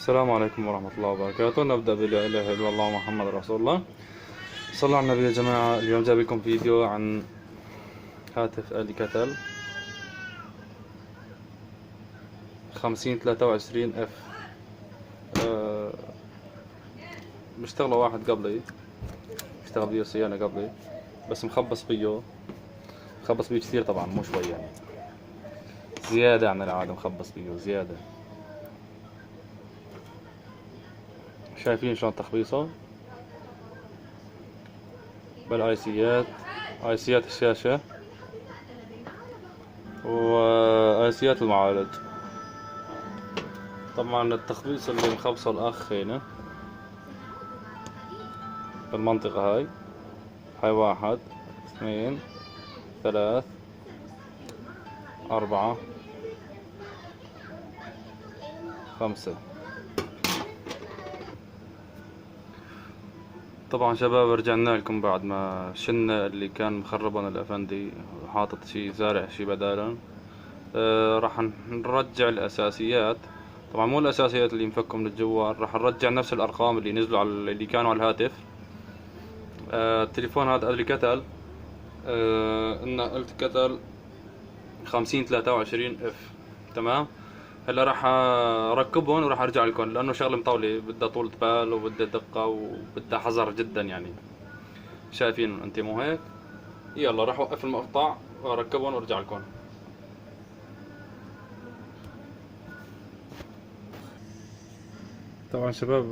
السلام عليكم ورحمة الله وبركاته. نبدأ بلا إله إلا الله محمد رسول الله. صلوا على النبي يا جماعة. اليوم جايب لكم فيديو عن هاتف الكاتل 5023 اف. بيشتغله واحد قبلي، بيشتغل بيه صيانة قبلي، بس مخبص بيه كثير طبعا، مو شوي يعني، زيادة عن العادة. مخبص بيه زيادة. شايفين شلون تخبيصه بالايسيات، ايسيات الشاشة وايسيات المعالج. طبعا التخبيص اللي مخبصه الاخ هنا بالمنطقة هاي 1 2 3 4 5. طبعا شباب، رجعنا لكم بعد ما شلنا اللي كان مخربنا الافندي وحاطط شي زارع شي بدالا. راح نرجع الاساسيات. طبعا مو الاساسيات اللي مفكوا من الجوال، راح نرجع نفس الارقام اللي نزلوا على اللي كانوا على الهاتف. التليفون هذا الكتل، قلت كتل 5023 اف. تمام. هلا راح اركبهم وراح ارجع لكم، لانه شغله مطوله بدها طولة بال وبدها دقة وبدها حذر جدا يعني. شايفين انت مو هيك؟ يلا راح اوقف المقطع واركبهم وارجع لكم. طبعا شباب،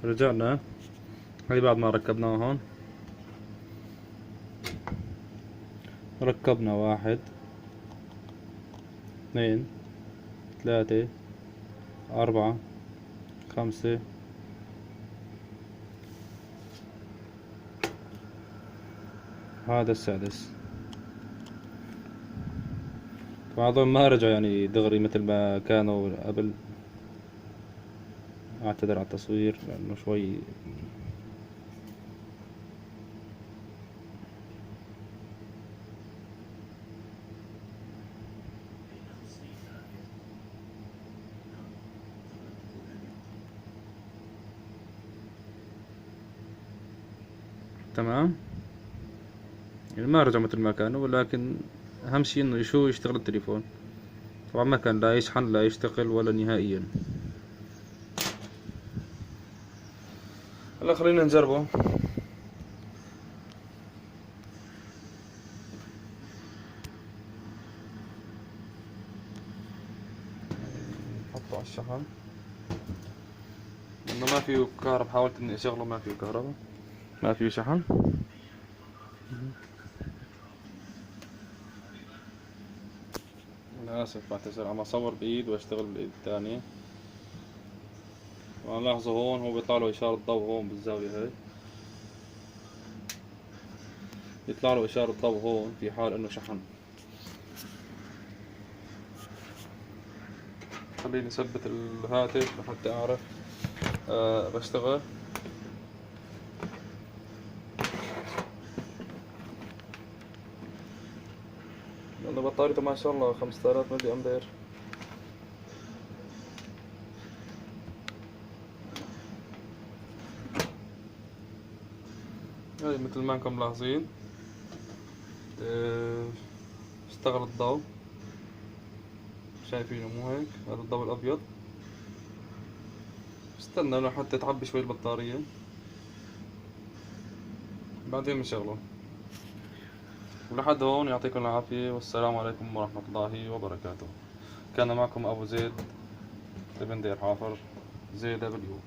رجعنا. هاي بعد ما ركبناهم، ركبنا 1 2 3 4 5. هذا السادس. طبعا هذول ما رجعوا يعني دغري مثل ما كانوا قبل. اعتذر على التصوير لانه شوي تمام. يعني ما رجعوا مثل ما كانوا، ولكن اهم شي انه يشتغل التليفون. طبعا ما كان لا يشحن لا يشتغل ولا نهائيا. هلا خلينا نجربه. نحطه على الشحن، انه ما فيه كهرب. حاولت اني اشغله، ما فيه كهرباء، ما فيه شحن. انا اسف، بعتذر. عم اصور بايد واشتغل بالايد الثانية. لاحظوا هون هو بيطلع له اشارة ضوء هون بالزاوية هاي، يطلع له اشارة ضوء هون في حال انه شحن. خليني اثبت الهاتف لحتى اعرف بشتغل. لأنه بطاريته ما شاء الله 5000 ملي أمبير. هاي مثل ما انكم ملاحظين اشتغل الضوء. شايفينه مو هيك؟ هذا الضوء الأبيض. استنى لحتى تعبي شوي البطارية، بعدين بنشغله. ولحد هون يعطيكم العافية، والسلام عليكم ورحمة الله وبركاته. كان معكم أبو زيد ابن دير حافر، زي دبليو.